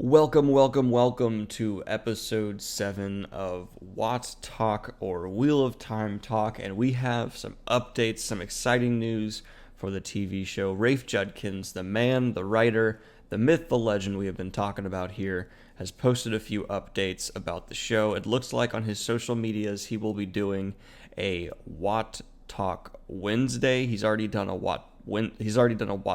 Welcome to episode 7 of WoTTalk or Wheel of Time Talk, and we have some updates, some exciting news for the TV show. Rafe Judkins, the man, the writer, the myth, the legend we have been talking about here, has posted a few updates about the show. It looks like on his social medias he will be doing a WoTTalk Wednesday. He's already done a WoT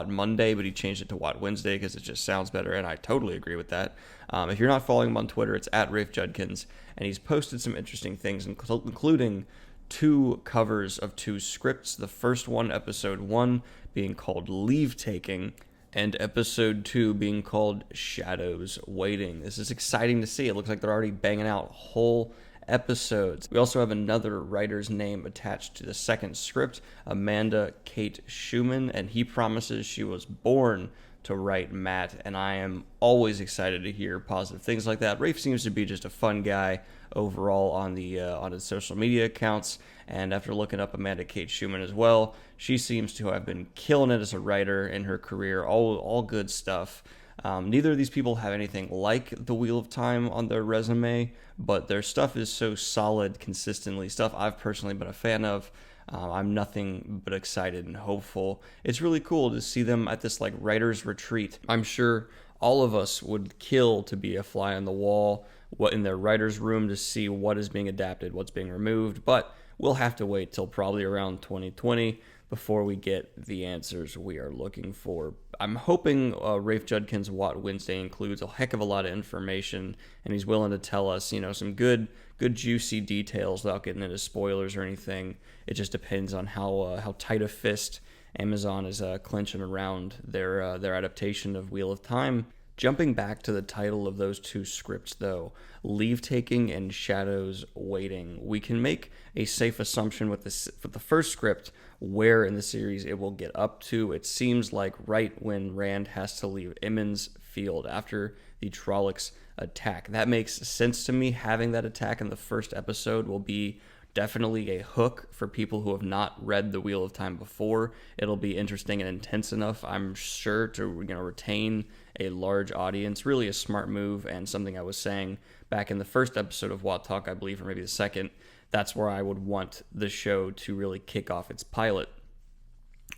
Monday, but he changed it to WoT Wednesday because it just sounds better, and I totally agree with that. If you're not following him on Twitter, it's at Rafe Judkins, and he's posted some interesting things, including two covers of two scripts. The first one, episode 1, being called Leave Taking, and episode 2 being called Shadows Waiting. This is exciting to see. It looks like they're already banging out whole episodes. We also have another writer's name attached to the second script, Amanda Kate Schumann, and he promises she was born to write Matt, and I am always excited to hear positive things like that. Rafe seems to be just a fun guy overall on his social media accounts, and after looking up Amanda Kate Schumann as well, she seems to have been killing it as a writer in her career. All good stuff. Neither of these people have anything like the Wheel of Time on their resume, but their stuff is so solid consistently, stuff I've personally been a fan of. I'm nothing but excited and hopeful. It's really cool to see them at this writer's retreat. I'm sure all of us would kill to be a fly on the wall in their writer's room to see what is being adapted, what's being removed, but we'll have to wait till probably around 2020 before we get the answers we are looking for. I'm hoping Rafe Judkins' WoT Wednesday includes a heck of a lot of information, and he's willing to tell us, some good juicy details without getting into spoilers or anything. It just depends on how tight a fist Amazon is clenching around their adaptation of Wheel of Time. Jumping back to the title of those two scripts, though, Leave Taking and Shadows Waiting, we can make a safe assumption with the first script where in the series it will get up to. It seems like right when Rand has to leave Emmons Field after the Trollocs attack. That makes sense to me. Having that attack in the first episode will be definitely a hook for people who have not read The Wheel of Time before. It'll be interesting and intense enough, I'm sure, to retain a large audience. Really a smart move, and something I was saying back in the first episode of WoTTalk, I believe, or maybe the second. That's where I would want the show to really kick off its pilot.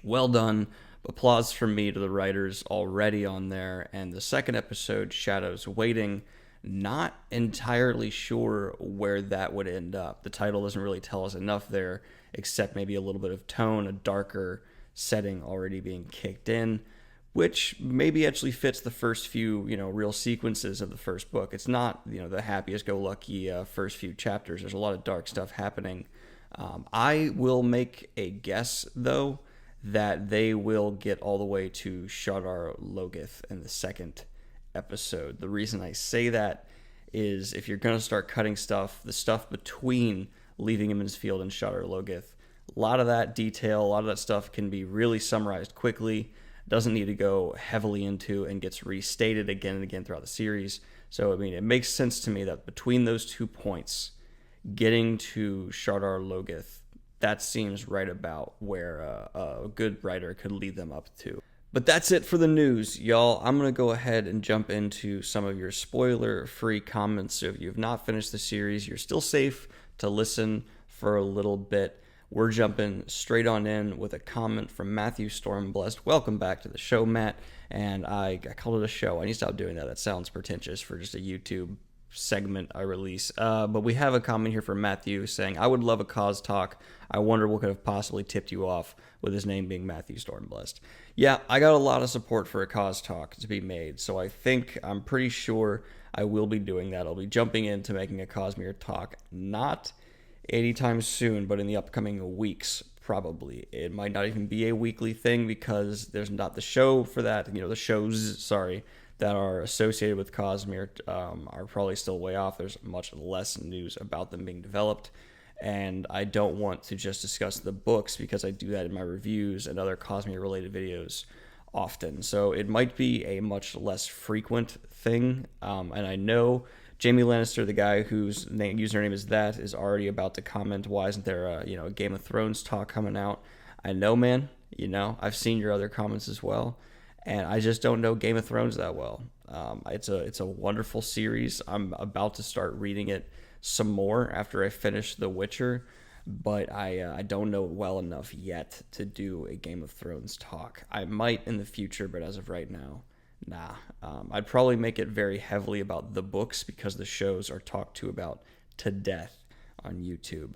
Well done. Applause from me to the writers already on there. And the second episode, Shadows Waiting, not entirely sure where that would end up. The title doesn't really tell us enough there, except maybe a little bit of tone, a darker setting already being kicked in, which maybe actually fits the first few, real sequences of the first book. It's not, the happiest-go-lucky first few chapters. There's a lot of dark stuff happening. I will make a guess, though, that they will get all the way to Shadar Logoth in the second episode. The reason I say that is if you're going to start cutting the stuff between leaving Emmons Field and Shadar Logoth, a lot of that detail, a lot of that stuff can be really summarized quickly, doesn't need to go heavily into, and gets restated again and again throughout the series. So, it makes sense to me that between those 2 points, getting to Shadar Logoth, that seems right about where a good writer could lead them up to. But that's it for the news, y'all. I'm going to go ahead and jump into some of your spoiler-free comments. So if you have not finished the series, you're still safe to listen for a little bit. We're jumping straight on in with a comment from Matthew Stormblessed. Welcome back to the show, Matt. And I called it a show. I need to stop doing that. That sounds pretentious for just a YouTube segment I release. But we have a comment here from Matthew saying, I would love a cause talk. I wonder what could have possibly tipped you off with his name being Matthew Stormblessed. Yeah, I got a lot of support for a cause talk to be made, so I'm pretty sure I will be doing that. I'll be jumping into making a Cosmere talk, not anytime soon, but in the upcoming weeks, probably. It might not even be a weekly thing because there's not the show for that. The shows, that are associated with Cosmere are probably still way off. There's much less news about them being developed. And I don't want to just discuss the books because I do that in my reviews and other Cosmere-related videos often. So it might be a much less frequent thing. And I know Jaime Lannister, the guy whose username is that, is already about to comment, why isn't there a Game of Thrones talk coming out? I know, man. I've seen your other comments as well. And I just don't know Game of Thrones that well. It's a wonderful series. I'm about to start reading it some more after I finish The Witcher, but I don't know it well enough yet to do a Game of Thrones talk. I might in the future, but as of right now, nah. I'd probably make it very heavily about the books because the shows are talked to about to death on YouTube.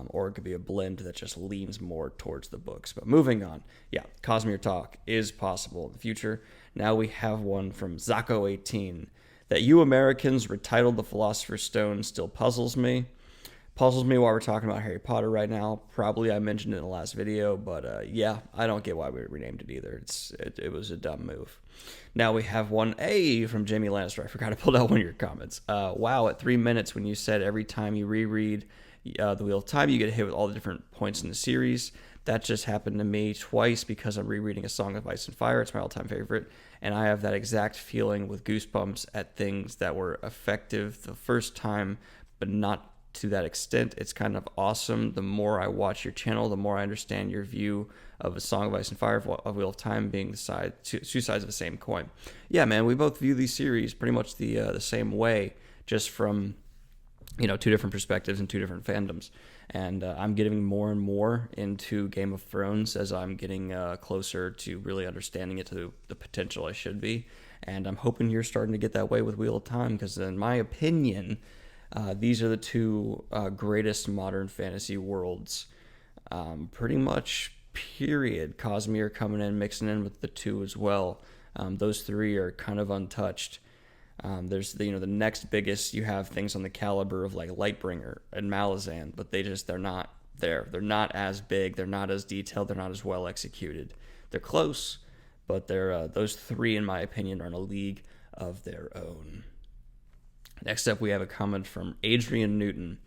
Or it could be a blend that just leans more towards the books. But moving on, yeah, Cosmere talk is possible in the future. Now we have one from Zako18. That you Americans retitled the Philosopher's Stone still puzzles me. Puzzles me while we're talking about Harry Potter right now. Probably I mentioned it in the last video, but yeah, I don't get why we renamed it either. It was a dumb move. Now we have one A from Jamie Lannister. I forgot to pull out one of your comments. Wow, at 3 minutes when you said every time you reread the Wheel of Time, you get hit with all the different points in the series. That just happened to me twice because I'm rereading A Song of Ice and Fire. It's my all-time favorite, and I have that exact feeling with goosebumps at things that were effective the first time, but not to that extent. It's kind of awesome. The more I watch your channel, the more I understand your view of A Song of Ice and Fire, of Wheel of Time being two sides of the same coin. Yeah, man, we both view these series pretty much the same way, just from two different perspectives and two different fandoms. And I'm getting more and more into Game of Thrones as I'm getting closer to really understanding it to the potential I should be. And I'm hoping you're starting to get that way with Wheel of Time, because in my opinion, these are the two greatest modern fantasy worlds, pretty much, period. Cosmere coming in, mixing in with the two as well. Those three are kind of untouched. There's the next biggest, you have things on the caliber of like Lightbringer and Malazan, but they're not there. They're not as big, they're not as detailed, they're not as well executed. They're close, but those three, in my opinion, are in a league of their own. Next up, we have a comment from Adrian Newton.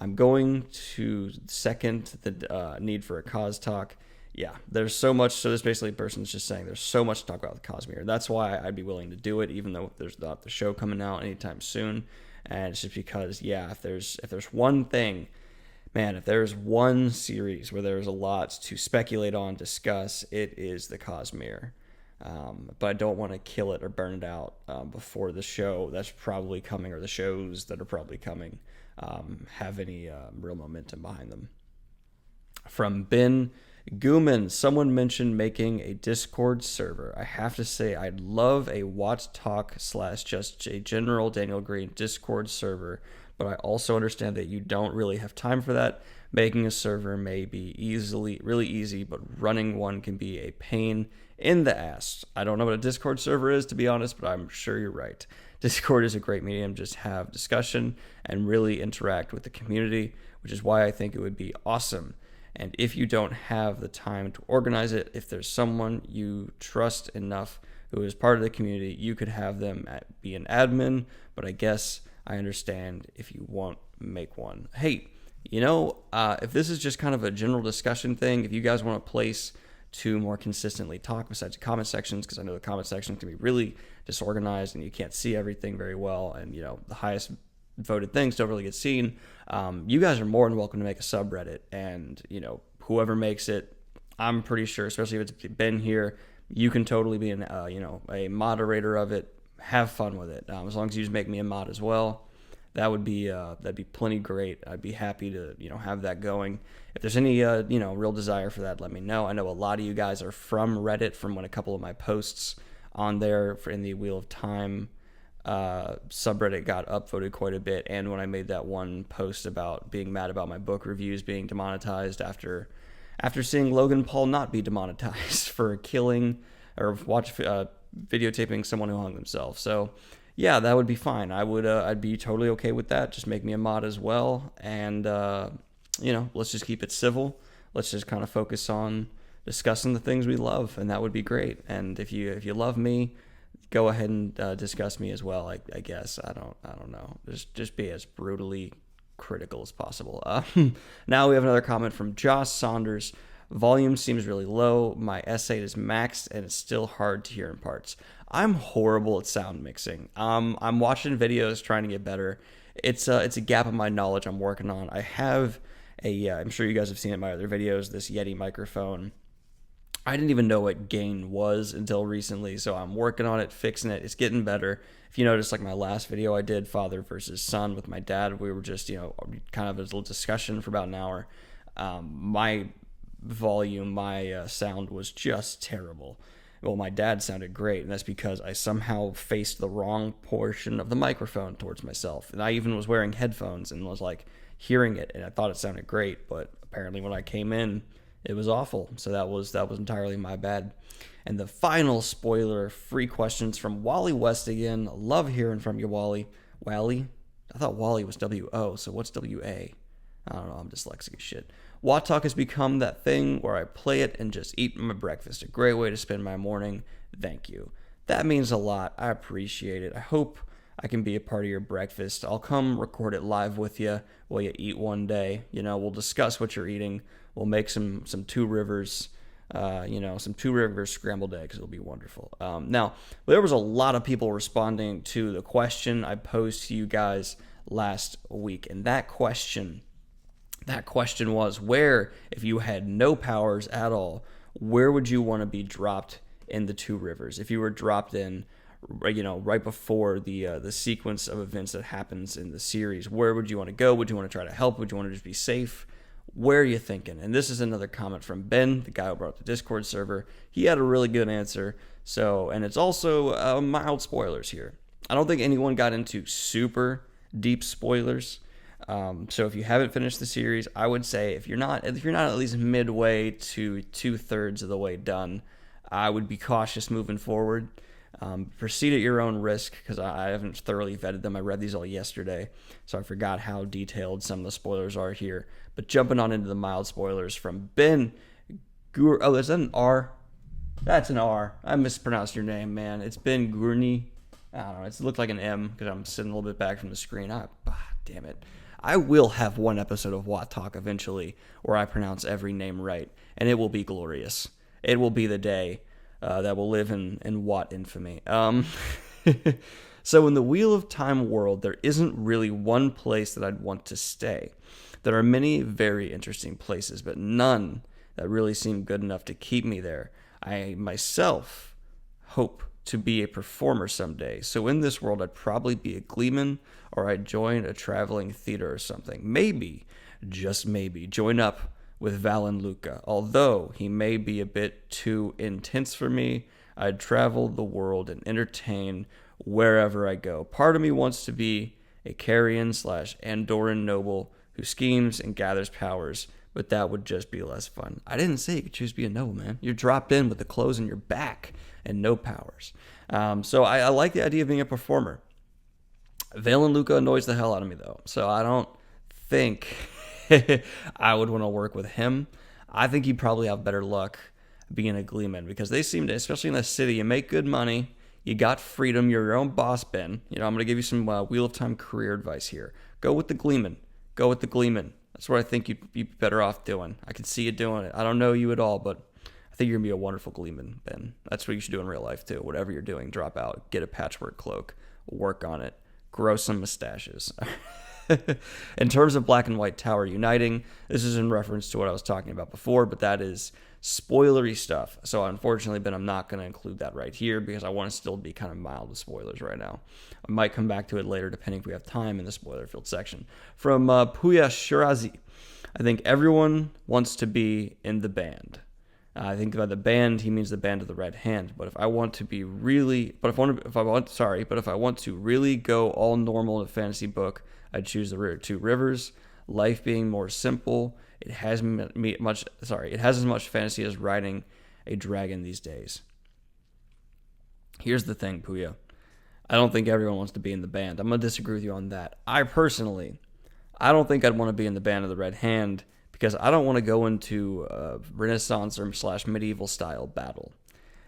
I'm going to second the need for a cause talk. Yeah, there's so much. So this basically person's just saying there's so much to talk about with Cosmere. That's why I'd be willing to do it, even though there's not the show coming out anytime soon. And it's just because, yeah, if there's one thing, man, if there's one series where there's a lot to speculate on, discuss, it is the Cosmere. But I don't want to kill it or burn it out before the show that's probably coming, or the shows that are probably coming, have any real momentum behind them. From Ben Gooman, someone mentioned making a Discord server. I have to say, I'd love a WoTTalk / just a general Daniel Greene Discord server, but I also understand that you don't really have time for that. Making a server may be really easy, but running one can be a pain in the ass. I don't know what a Discord server is, to be honest, but I'm sure you're right. Discord is a great medium, just have discussion and really interact with the community, which is why I think it would be awesome. And if you don't have the time to organize it, if there's someone you trust enough who is part of the community, you could have them be an admin, but I guess I understand if you won't make one. Hey, if this is just kind of a general discussion thing, if you guys want a place to more consistently talk besides the comment sections, because I know the comment section can be really disorganized and you can't see everything very well, and the highest voted things don't really get seen. You guys are more than welcome to make a subreddit, and whoever makes it, I'm pretty sure, especially if it's been here, you can totally be a moderator of it. Have fun with it. As long as you just make me a mod as well, that'd be plenty great. I'd be happy to have that going. If there's any real desire for that, let me know. I know a lot of you guys are from Reddit, from when a couple of my posts on there in the Wheel of Time subreddit got upvoted quite a bit, and when I made that one post about being mad about my book reviews being demonetized after seeing Logan Paul not be demonetized for killing or videotaping someone who hung themselves. So yeah, that would be fine. I'd be totally okay with that. Just make me a mod as well, and let's just keep it civil. Let's just kind of focus on discussing the things we love, and that would be great. And if you love me, go ahead and discuss me as well. I guess I don't know. Just be as brutally critical as possible. Now we have another comment from Josh Saunders. Volume seems really low. My S8 is maxed and it's still hard to hear in parts. I'm horrible at sound mixing. I'm watching videos trying to get better. It's a gap in my knowledge I'm working on. I have I'm sure you guys have seen it in my other videos, this Yeti microphone. I didn't even know what gain was until recently, so I'm working on it, fixing it. It's getting better. If you notice, like my last video I did, father versus son with my dad, we were just, kind of a little discussion for about an hour. My volume, my sound was just terrible. Well, my dad sounded great, and that's because I somehow faced the wrong portion of the microphone towards myself. And I even was wearing headphones and was like hearing it, and I thought it sounded great, but apparently when I came in, it was awful. So that was entirely my bad. And the final spoiler-free questions from Wally West again. Love hearing from you, Wally. Wally? I thought Wally was W-O, so what's W-A? I don't know, I'm dyslexic as shit. WoTTalk has become that thing where I play it and just eat my breakfast. A great way to spend my morning. Thank you. That means a lot. I appreciate it. I hope I can be a part of your breakfast. I'll come record it live with you while you eat one day. We'll discuss what you're eating. We'll make some Two Rivers, some Two Rivers scrambled eggs. It'll be wonderful. Now, there was a lot of people responding to the question I posed to you guys last week, and that question was, where, if you had no powers at all, where would you want to be dropped in the Two Rivers? If you were dropped in, right before the sequence of events that happens in the series, where would you want to go? Would you want to try to help? Would you want to just be safe? Where are you thinking? And this is another comment from Ben, the guy who brought up the Discord server. He had a really good answer. And it's also mild spoilers here. I don't think anyone got into super deep spoilers. So if you haven't finished the series, I would say if you're not at least midway to 2/3 of the way done, I would be cautious moving forward. Proceed at your own risk, because I haven't thoroughly vetted them. I read these all yesterday, so I forgot how detailed some of the spoilers are here. But jumping on into the mild spoilers from Ben Gur. Oh, is that an R? That's an R. I mispronounced your name, man. It's Ben Greene. I don't know. It looked like an M because I'm sitting a little bit back from the screen. Damn it. I will have one episode of WoTTalk eventually where I pronounce every name right, and it will be glorious. It will be the day that will live in WoT infamy. So in the Wheel of Time world, there isn't really one place that I'd want to stay. There are many very interesting places, but none that really seem good enough to keep me there. I myself hope to be a performer someday. So in this world, I'd probably be a gleeman, or I'd join a traveling theater or something. Maybe, just maybe, join up with Val and Luca. Although he may be a bit too intense for me, I'd travel the world and entertain wherever I go. Part of me wants to be a Carrion/Andorran noble who schemes and gathers powers, but that would just be less fun. I didn't say you could choose to be a noble, man. You're dropped in with the clothes on your back and no powers. So I like the idea of being a performer. Valen Luca annoys the hell out of me, though, so I don't think I would want to work with him. I think he'd probably have better luck being a gleeman, because they seem to, especially in the city, you make good money, you got freedom, you're your own boss, Ben. I'm going to give you some Wheel of Time career advice here. Go with the gleeman. Go with the gleeman. That's what I think you'd be better off doing. I can see you doing it. I don't know you at all, but I think you're going to be a wonderful gleeman, Ben. That's what you should do in real life, too. Whatever you're doing, drop out, get a patchwork cloak, work on it, grow some mustaches. In terms of Black and White Tower uniting, this is in reference to what I was talking about before, but that is spoilery stuff. So unfortunately, Ben, I'm not going to include that right here because I want to still be kind of mild with spoilers right now. I might come back to it later, depending if we have time in the spoiler filled section. From Puya Shirazi, I think everyone wants to be in the band. I think by the band, he means the band of the Red Hand. But if I want to really go all normal in a fantasy book, I'd choose the Two Rivers. Life being more simple, it has as much fantasy as riding a dragon these days. Here's the thing, Puya. I don't think everyone wants to be in the band. I'm going to disagree with you on that. I don't think I'd want to be in the band of the Red Hand, because I don't want to go into Renaissance or / medieval style battle.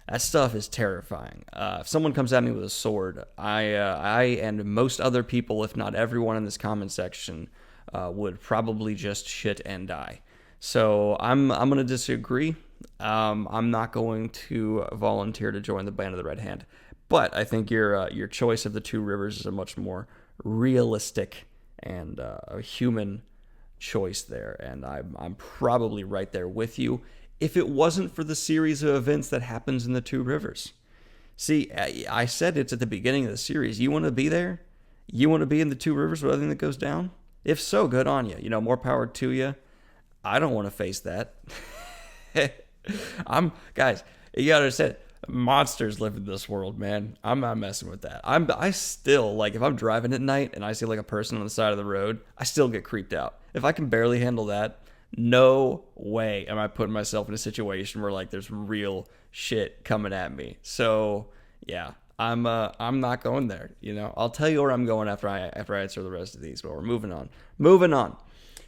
That stuff is terrifying. If someone comes at me with a sword, I and most other people, if not everyone in this comment section, would probably just shit and die. So I'm going to disagree. I'm not going to volunteer to join the band of the Red Hand. But I think your choice of the Two Rivers is a much more realistic and a human choice there, and I'm probably right there with you. if it wasn't for the series of events that happens in the Two Rivers. See, I said it's at the beginning of the series. You want to be there? You want to be in the Two Rivers with everything that goes down? If so, good on you. More power to you. I don't want to face that. Guys, you gotta understand, monsters live in this world, man. I'm not messing with that. I still, if I'm driving at night and I see a person on the side of the road, I still get creeped out. If I can barely handle that, no way am I putting myself in a situation where there's real shit coming at me. So yeah, I'm not going there. I'll tell you where I'm going after I answer the rest of these. But we're moving on.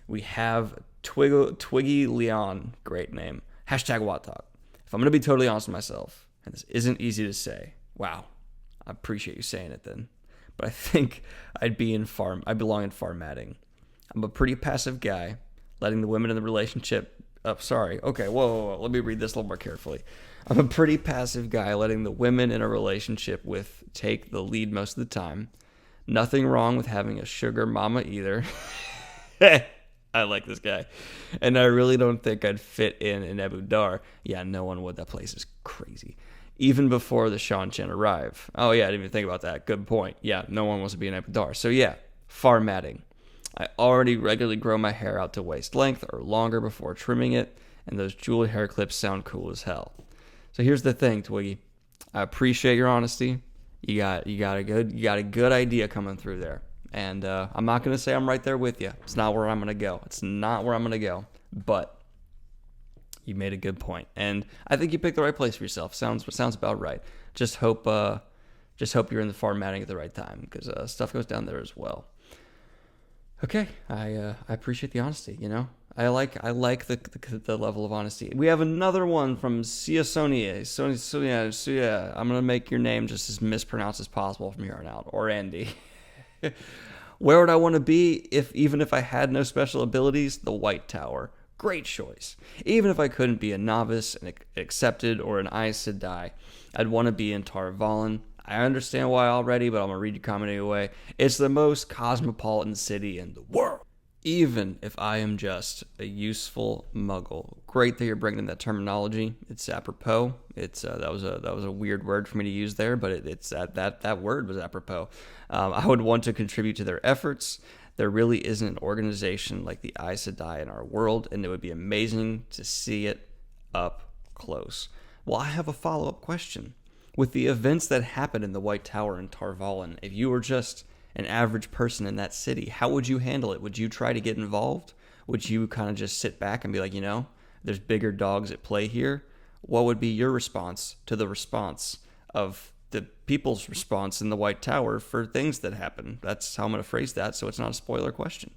We have Twiggy Leon, great name. #WoTTalk. If I'm gonna be totally honest with myself, and this isn't easy to say, wow, I appreciate you saying it then, but I think I belong in farmatting. I'm a pretty passive guy, letting the women in the relationship. Whoa. Let me read this a little more carefully. I'm a pretty passive guy, letting the women in a relationship with take the lead most of the time. Nothing wrong with having a sugar mama either. I like this guy. And I really don't think I'd fit in Abu Dar. Yeah, no one would. That place is crazy. Even before the Shan Chen arrive. Oh, yeah, I didn't even think about that. Good point. Yeah, no one wants to be in Abu Dar. So, yeah, farmatting. I already regularly grow my hair out to waist length or longer before trimming it, and those jeweled hair clips sound cool as hell. So here's the thing, Twiggy. I appreciate your honesty. You got a good idea coming through there. And I'm not going to say I'm right there with you. It's not where I'm going to go. But you made a good point. And I think you picked the right place for yourself. Sounds about right. Just hope you're in the formatting at the right time, because stuff goes down there as well. Okay, I appreciate the honesty, I like the level of honesty. We have another one from Sonia. I'm going to make your name just as mispronounced as possible from here on out. Or Andy. Where would I want to be even if I had no special abilities? The White Tower. Great choice. Even if I couldn't be a novice, an accepted, or an Aes Sedai, I'd want to be in Tar Valon. I understand why already, but I'm going to read your comment anyway. It's the most cosmopolitan city in the world. Even if I am just a useful muggle. Great that you're bringing in that terminology. It's apropos. That was a weird word for me to use there, but it's that word was apropos. I would want to contribute to their efforts. There really isn't an organization like the Aes Sedai in our world, and it would be amazing to see it up close. Well, I have a follow-up question. With the events that happened in the White Tower in Tar Valon, if you were just an average person in that city, how would you handle it? Would you try to get involved? Would you kind of just sit back and be like, there's bigger dogs at play here? What would be your response to the response of the people's response in the White Tower for things that happen? That's how I'm going to phrase that, so it's not a spoiler question.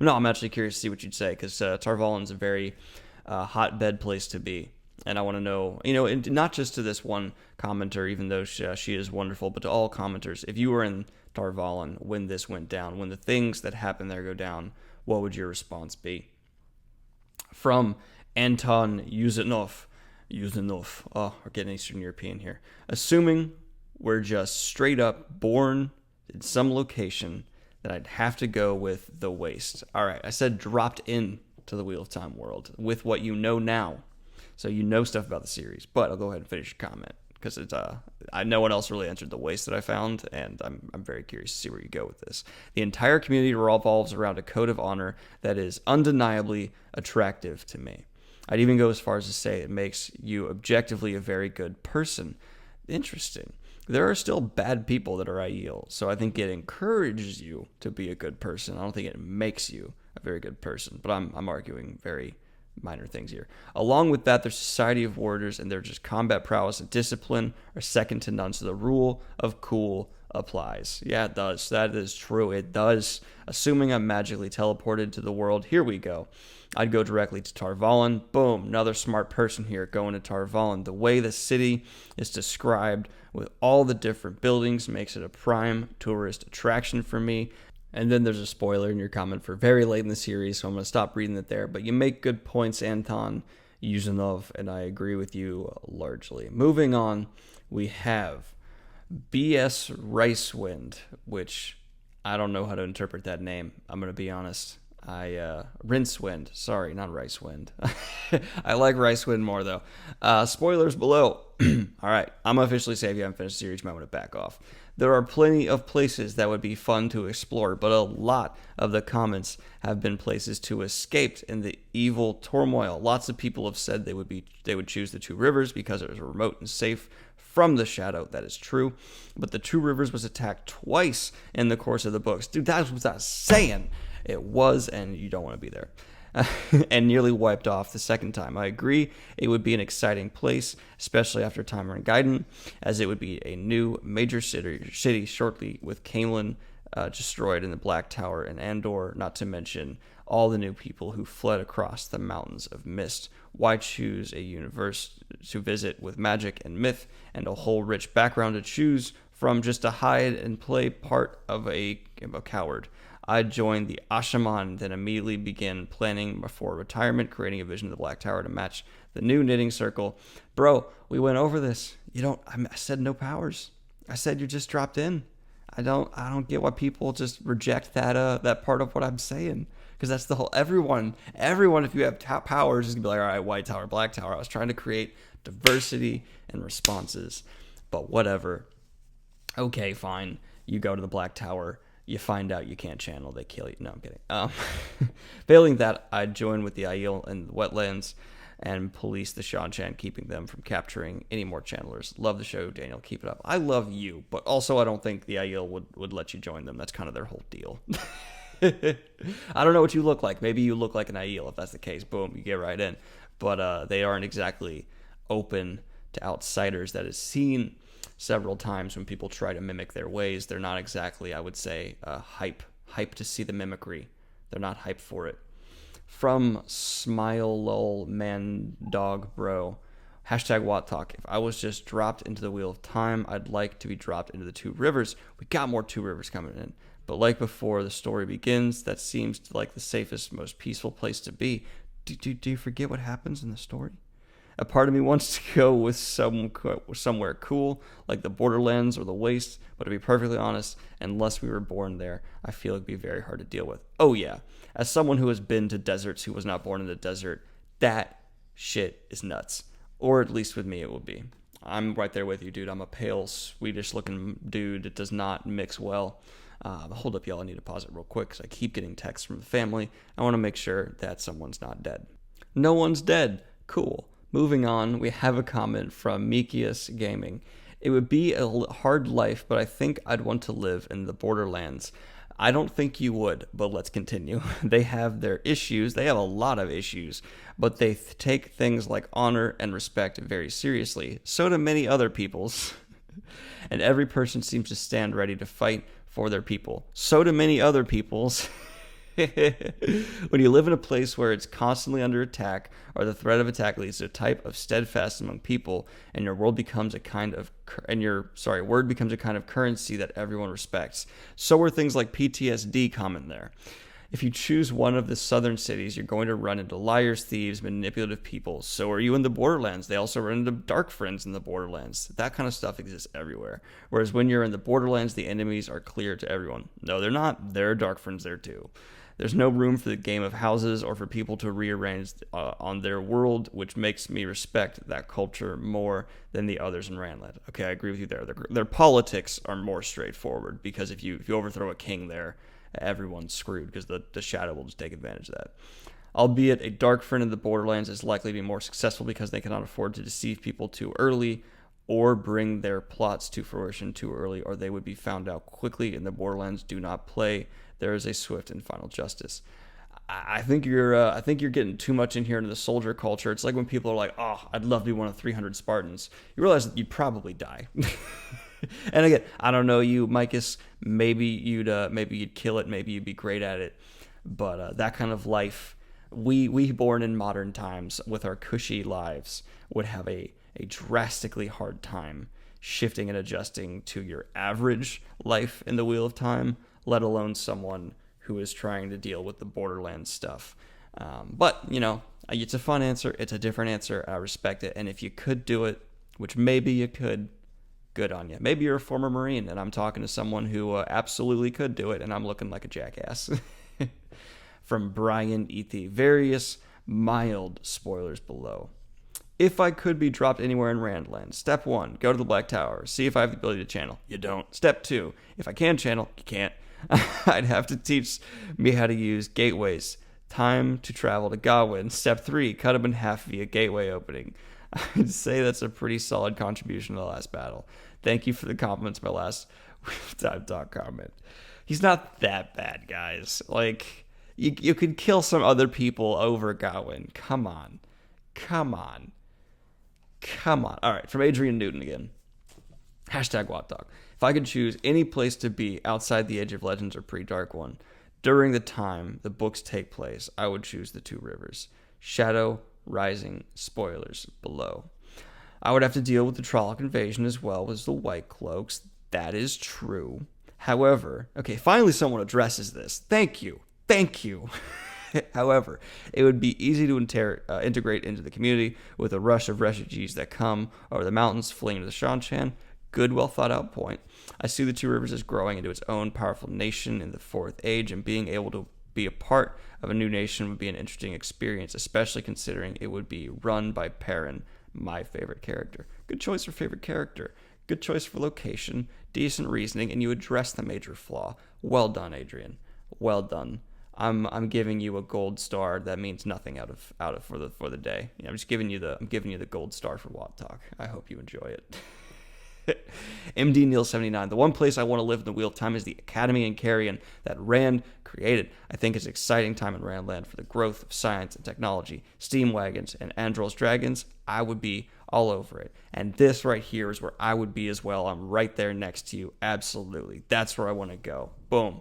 No, I'm actually curious to see what you'd say, because Tar Valon's a very hotbed place to be. And I want to know, and not just to this one commenter, even though she is wonderful, but to all commenters, if you were in Tar Valon when this went down, when the things that happened there go down, what would your response be? From Anton Yuzinov. Oh, we're getting Eastern European here. Assuming we're just straight up born in some location, then I'd have to go with the Waste. All right, I said dropped in to the Wheel of Time world with what you know now. So you know stuff about the series, but I'll go ahead and finish your comment, because it's no one else really answered the Waste that I found, and I'm very curious to see where you go with this. The entire community revolves around a code of honor that is undeniably attractive to me. I'd even go as far as to say it makes you objectively a very good person. Interesting. There are still bad people that are Aiel, so I think it encourages you to be a good person. I don't think it makes you a very good person, but I'm arguing very minor things here. Along with that, their Society of Warders and their just combat prowess and discipline are second to none, so the rule of cool applies. Yeah, it does. That is true. It does. Assuming I'm magically teleported to the world, here we go. I'd go directly to Tar Valon. Boom, another smart person here going to Tar Valon. The way the city is described with all the different buildings makes it a prime tourist attraction for me. And then there's a spoiler in your comment for very late in the series, so I'm going to stop reading it there. But you make good points, Anton Yuzinov, and I agree with you largely. Moving on, we have B.S. Ricewind, which I don't know how to interpret that name. I'm going to be honest. Rincewind. Sorry, not Ricewind. I like Ricewind more though. Spoilers below. All right, I'm officially saying if you haven't finished the series, you might want to back off. There are plenty of places that would be fun to explore, but a lot of the comments have been places to escape in the evil turmoil. Lots of people have said they would choose the Two Rivers because it was remote and safe from the shadow. That is true, but the Two Rivers was attacked twice in the course of the books. Dude, that's what I was saying. It was, and you don't want to be there. And nearly wiped off the second time. I agree, it would be an exciting place, especially after Timer and Gaiden, as it would be a new major city shortly with Camelin destroyed in the Black Tower and Andor, not to mention all the new people who fled across the mountains of mist. Why choose a universe to visit with magic and myth and a whole rich background to choose from just to hide and play part of a coward? I joined the Ashaman, then immediately began planning before retirement, creating a vision of the Black Tower to match the new knitting circle. Bro, we went over this. I said no powers. I said you just dropped in. I don't get why people just reject that part of what I'm saying. Because that's the whole, everyone, if you have powers, is going to be like, all right, White Tower, Black Tower. I was trying to create diversity and responses. But whatever. Okay, fine. You go to the Black Tower. You find out you can't channel, they kill you. No, I'm kidding. Failing that, I'd join with the Aiel in the wetlands and police the Shan-Chan, keeping them from capturing any more channelers. Love the show, Daniel. Keep it up. I love you, but also I don't think the Aiel would let you join them. That's kind of their whole deal. I don't know what you look like. Maybe you look like an Aiel. If that's the case, boom, you get right in. But they aren't exactly open to outsiders. That is seen several times when people try to mimic their ways. They're not exactly, I would say, hype to see the mimicry. They're not hype for it. From Smile Lol Man Dog Bro, hashtag WoTTalk. If I was just dropped into the Wheel of Time, I'd like to be dropped into the Two Rivers. We got more Two Rivers coming in. But like before the story begins, that seems like the safest, most peaceful place to be. Do you forget what happens in the story? A part of me wants to go with somewhere cool, like the Borderlands or the Waste, but to be perfectly honest, unless we were born there, I feel it'd be very hard to deal with. Oh yeah, as someone who has been to deserts who was not born in the desert, that shit is nuts. Or at least with me it will be. I'm right there with you, dude. I'm a pale, Swedish-looking dude that does not mix well. Hold up, y'all. I need to pause it real quick because I keep getting texts from the family. I want to make sure that someone's not dead. No one's dead. Cool. Moving on, we have a comment from Mikius Gaming. It would be a hard life, but I think I'd want to live in the Borderlands. I don't think you would, but let's continue. They have their issues. They have a lot of issues, but they take things like honor and respect very seriously. So do many other peoples. And every person seems to stand ready to fight for their people. So do many other peoples. When you live in a place where it's constantly under attack, or the threat of attack leads to a type of steadfast among people, and your world becomes a kind of word becomes a kind of currency that everyone respects. So are things like PTSD common there. If you choose one of the southern cities, you're going to run into liars, thieves, manipulative people. So are you in the Borderlands. They also run into dark friends in the Borderlands. That kind of stuff exists everywhere. Whereas when you're in the Borderlands, the enemies are clear to everyone. No, they're not. There are dark friends there too. There's no room for the game of houses or for people to rearrange on their world, which makes me respect that culture more than the others in Ranland. Okay, I agree with you there. Their politics are more straightforward because if you overthrow a king there, everyone's screwed because the shadow will just take advantage of that. Albeit a dark friend in the Borderlands is likely to be more successful because they cannot afford to deceive people too early or bring their plots to fruition too early, or they would be found out quickly. In the Borderlands, do not play. There is a swift and final justice. I think you're getting too much in here into the soldier culture. It's like when people are like, "Oh, I'd love to be one of 300 Spartans." You realize that you'd probably die. And again, I don't know you, Micus. Maybe you'd kill it. Maybe you'd be great at it. But that kind of life, we born in modern times with our cushy lives would have a drastically hard time shifting and adjusting to your average life in the Wheel of Time, let alone someone who is trying to deal with the Borderlands stuff. But, it's a fun answer. It's a different answer. I respect it. And if you could do it, which maybe you could, good on you. Maybe you're a former Marine, and I'm talking to someone who absolutely could do it, and I'm looking like a jackass. from Brian Ethi. Various mild spoilers below. If I could be dropped anywhere in Randland, step 1, go to the Black Tower. See if I have the ability to channel. You don't. Step 2, if I can channel, you can't. I'd have to teach me how to use gateways. Time to travel to Godwin. Step 3, cut them in half via gateway opening. I'd say that's a pretty solid contribution to the last battle. Thank you for the compliments, my last time talk comment. He's not that bad, guys. Like, you could kill some other people over Godwin. Come on. All right, from Adrian Newton again. Hashtag WoTTalk. If I could choose any place to be outside the Age of Legends or pre-Dark One, during the time the books take place, I would choose the Two Rivers. Shadow, Rising, spoilers below. I would have to deal with the Trolloc invasion as well as the White Cloaks. That is true. However, okay, finally someone addresses this. Thank you. However, it would be easy to integrate into the community with a rush of refugees that come over the mountains fleeing to the Shanchan. Good, well thought out point. I see the Two Rivers as growing into its own powerful nation in the Fourth Age, and being able to be a part of a new nation would be an interesting experience, especially considering it would be run by Perrin, my favorite character. Good choice for favorite character. Good choice for location. Decent reasoning, and you address the major flaw. Well done, Adrian. Well done. I'm giving you a gold star. That means nothing out of for the day. I'm just giving you the gold star for WoTTalk. I hope you enjoy it. MD Neil 79. The one place I want to live in the Wheel of Time is the Academy in Carrion that Rand created. I think it's an exciting time in Randland for the growth of science and technology, steam wagons, and Androl's dragons. I would be all over it. And this right here is where I would be as well. I'm right there next to you. Absolutely. That's where I want to go. Boom.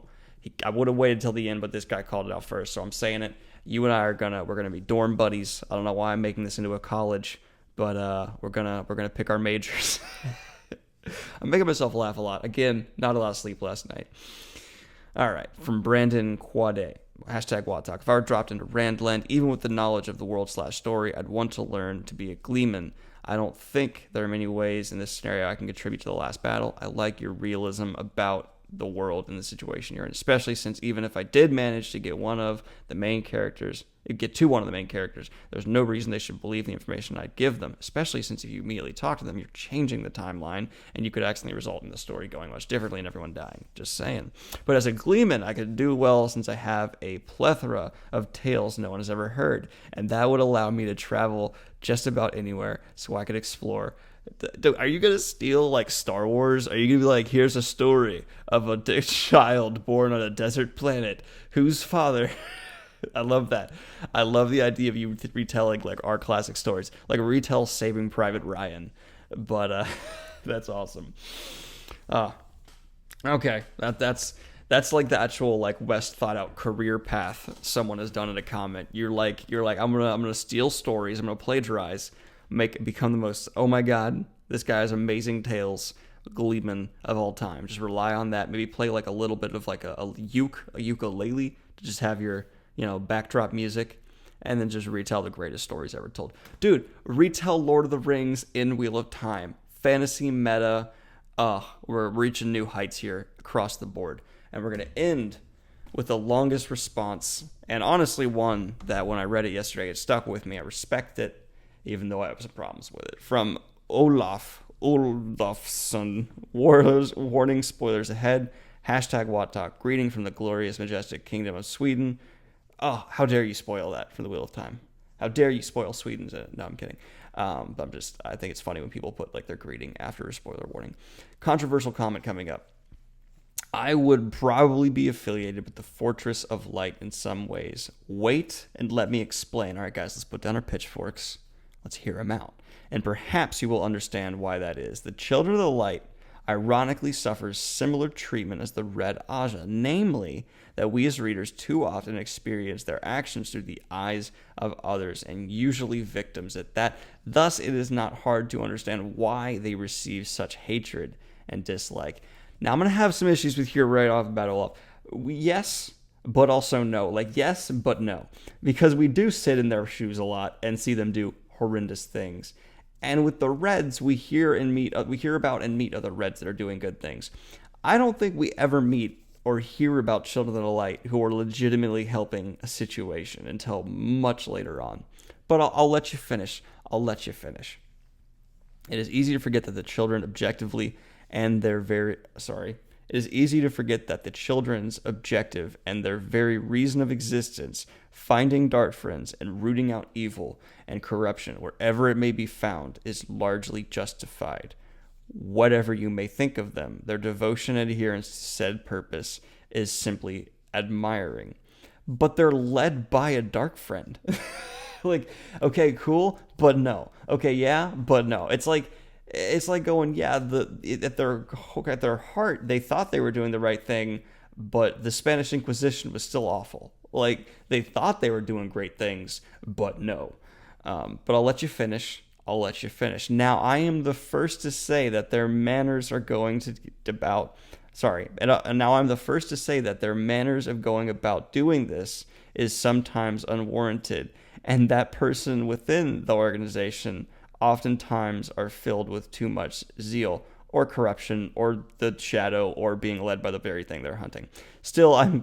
I would have waited till the end, but this guy called it out first, so I'm saying it. You and I we're gonna be dorm buddies. I don't know why I'm making this into a college, but we're gonna pick our majors. I'm making myself laugh a lot. Again, not a lot of sleep last night. All right, from Brandon Quade. Hashtag WoTTalk. If I were dropped into Randland, even with the knowledge of the world/story, I'd want to learn to be a gleeman. I don't think there are many ways in this scenario I can contribute to the last battle. I like your realism about the world and the situation you're in, especially since even if I did manage to get to one of the main characters, there's no reason they should believe the information I'd give them, especially since if you immediately talk to them, you're changing the timeline, and you could accidentally result in the story going much differently and everyone dying. Just saying. But as a gleeman, I could do well since I have a plethora of tales no one has ever heard, and that would allow me to travel just about anywhere so I could explore. Are you going to steal, like, Star Wars? Are you going to be like, here's a story of a child born on a desert planet whose father... I love that. I love the idea of you retelling, like, our classic stories. Like, retell Saving Private Ryan. But, that's awesome. Okay. That's like the actual, like, best thought out career path someone has done in a comment. You're like, I'm gonna steal stories. I'm gonna plagiarize. Become the most, oh my god, this guy has amazing tales, gleeman of all time. Just rely on that. Maybe play like a little bit of like a ukulele to just have your, backdrop music, and then just retell the greatest stories ever told. Dude, retell Lord of the Rings in Wheel of Time. Fantasy meta. We're reaching new heights here across the board. And we're going to end with the longest response, and honestly one that when I read it yesterday, it stuck with me. I respect it, even though I have some problems with it. From Olafsson. Warning, spoilers ahead. Hashtag WoTTalk. Greeting from the glorious, majestic kingdom of Sweden. Oh, how dare you spoil that from the Wheel of Time. How dare you spoil Sweden's in it. No, I'm kidding. But I think it's funny when people put like their greeting after a spoiler warning. Controversial comment coming up. I would probably be affiliated with the Fortress of Light in some ways. Wait and let me explain. All right, guys, let's put down our pitchforks. Let's hear them out. And perhaps you will understand why that is. The Children of the Light ironically suffers similar treatment as the Red Aja, namely that we as readers too often experience their actions through the eyes of others, and usually victims at that. Thus, it is not hard to understand why they receive such hatred and dislike. Now, I'm going to have some issues with here right off the bat, Olaf. Yes, but also no. Like, yes, but no. Because we do sit in their shoes a lot and see them do horrendous things. And with the Reds, we hear about and meet other Reds that are doing good things. I don't think we ever meet or hear about Children of the Light who are legitimately helping a situation until much later on. But I'll let you finish. I'll let you finish. It is easy to forget that the children objectively and their very... Sorry. It is easy to forget that the children's objective and their very reason of existence, finding Dart friends and rooting out evil and corruption wherever it may be found, is largely justified. Whatever you may think of them, their devotion and adherence to said purpose is simply admiring. But they're led by a dark friend. Like, okay, cool, but no. Okay, yeah, but no. It's like going, yeah, at their heart, they thought they were doing the right thing, but the Spanish Inquisition was still awful. Like, they thought they were doing great things, but no. But I'll let you finish. Now, I am the first to say that their manners are going about... Sorry, and now I'm the first to say that their manners of going about doing this is sometimes unwarranted, and that person within the organization oftentimes are filled with too much zeal or corruption or the shadow or being led by the very thing they're hunting. Still, I am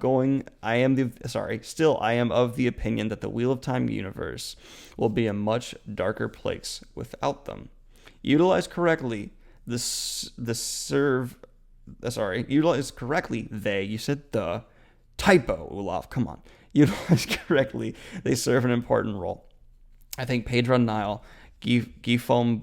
of the opinion that the Wheel of Time universe will be a much darker place without them. Utilized correctly, you said the typo, Olaf, come on. Utilized correctly, they serve an important role. I think Pedro Nile, Guillaume,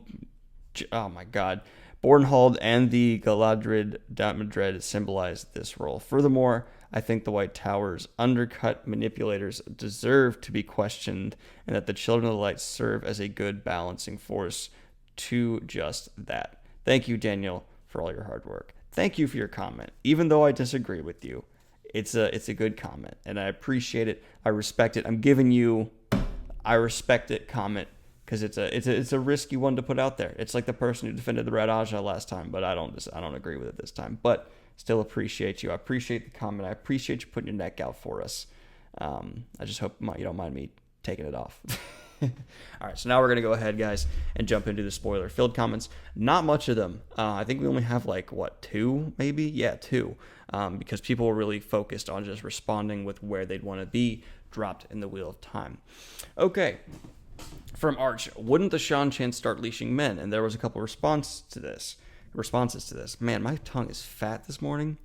oh my god, Bornhold, and the Galadriel Madrid symbolize this role. Furthermore, I think the White Tower's undercut manipulators deserve to be questioned, and that the Children of the Light serve as a good balancing force to just that. Thank you, Daniel, for all your hard work. Thank you for your comment. Even though I disagree with you, it's a good comment, and I appreciate it. I respect it. I'm giving you I respect it comment, because it's a risky one to put out there. It's like the person who defended the Red Aja last time, but I don't agree with it this time. But still appreciate you. I appreciate the comment. I appreciate you putting your neck out for us. I just hope you don't mind me taking it off. All right, so now we're going to go ahead, guys, and jump into the spoiler-filled comments. Not much of them. I think we only have, two, maybe? Yeah, two. Because people were really focused on just responding with where they'd want to be dropped in the Wheel of Time. Okay, from Arch, wouldn't the Shan Chan start leashing men? And there was a couple responses to this. Man, my tongue is fat this morning.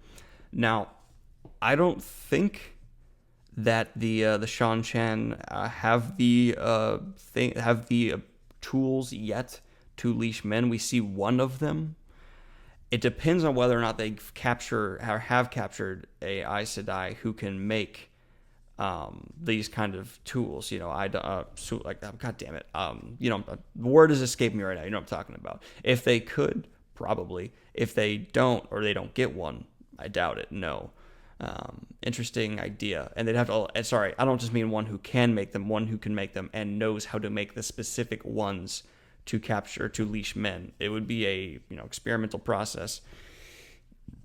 Now, I don't think that the Shan Chan have the tools yet to leash men. We see one of them. It depends on whether or not they have captured a Aes Sedai who can make these kind of tools. God damn it. The word is escaping me right now. You know what I'm talking about. If they could, probably. If they don't, or they don't get one, I doubt it. No. Interesting idea. And they'd have to, sorry, I don't just mean one who can make them, one who can make them and knows how to make the specific ones to capture, to leash men. It would be a, experimental process.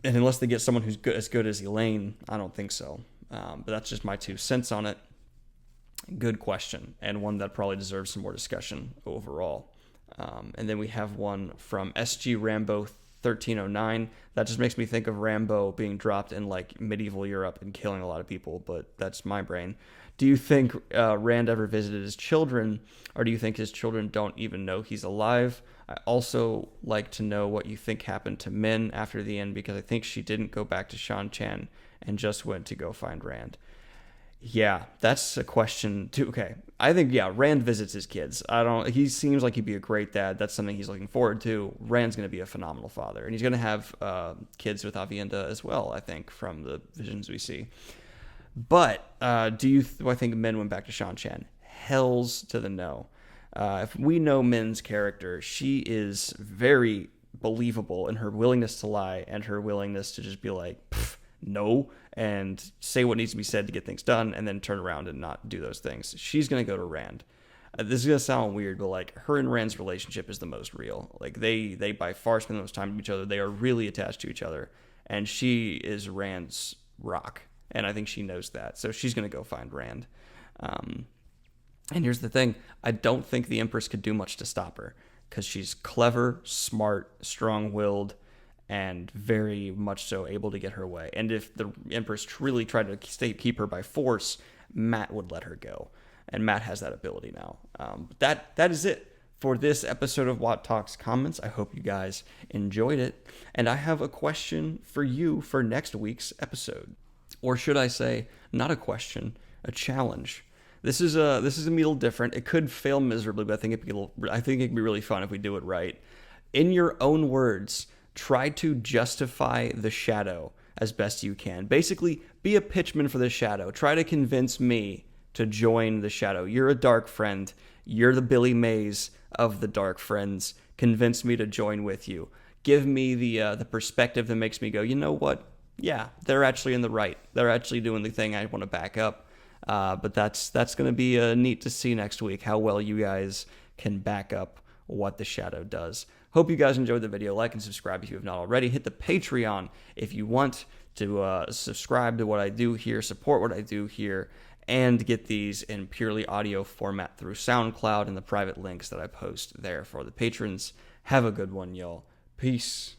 And unless they get someone who's as good as Elaine, I don't think so. But that's just my 2 cents on it. Good question, and one that probably deserves some more discussion overall. And then we have one from SG Rambo 1309. That just makes me think of Rambo being dropped in medieval Europe and killing a lot of people, but that's my brain. Do you think Rand ever visited his children, or do you think his children don't even know he's alive? I also like to know what you think happened to Min after the end, because I think she didn't go back to Shan Chan and just went to go find Rand. Yeah, that's a question too. Okay, I think, Rand visits his kids. He seems like he'd be a great dad. That's something he's looking forward to. Rand's going to be a phenomenal father, and he's going to have kids with Aviendha as well, I think, from the visions we see. But do I think Min went back to Shan Chan? Hells to the no. If we know Min's character, she is very believable in her willingness to lie and her willingness to just be like, no, and say what needs to be said to get things done, and then turn around and not do those things. She's going to go to Rand. This is going to sound weird, but her and Rand's relationship is the most real. They by far spend the most time with each other. They are really attached to each other, and she is Rand's rock, and I think she knows that. So she's going to go find Rand. And here's the thing. I don't think the Empress could do much to stop her, because she's clever, smart, strong-willed, and very much so able to get her way. And if the Empress really tried to keep her by force, Matt would let her go. And Matt has that ability now. That is it for this episode of WoTTalk's Comments. I hope you guys enjoyed it. And I have a question for you for next week's episode. Or should I say, not a question, a challenge. This is a little different. It could fail miserably, but I think it'd be really fun if we do it right. In your own words, try to justify the shadow as best you can. Basically, be a pitchman for the shadow. Try to convince me to join the shadow. You're a dark friend. You're the Billy Mays of the dark friends. Convince me to join with you. Give me the perspective that makes me go, you know what? Yeah, they're actually in the right. They're actually doing the thing I want to back up. But that's going to be neat to see next week, how well you guys can back up what the shadow does. Hope you guys enjoyed the video. Like and subscribe if you have not already. Hit the Patreon if you want to subscribe to what I do here, support what I do here, and get these in purely audio format through SoundCloud and the private links that I post there for the patrons. Have a good one, y'all. Peace.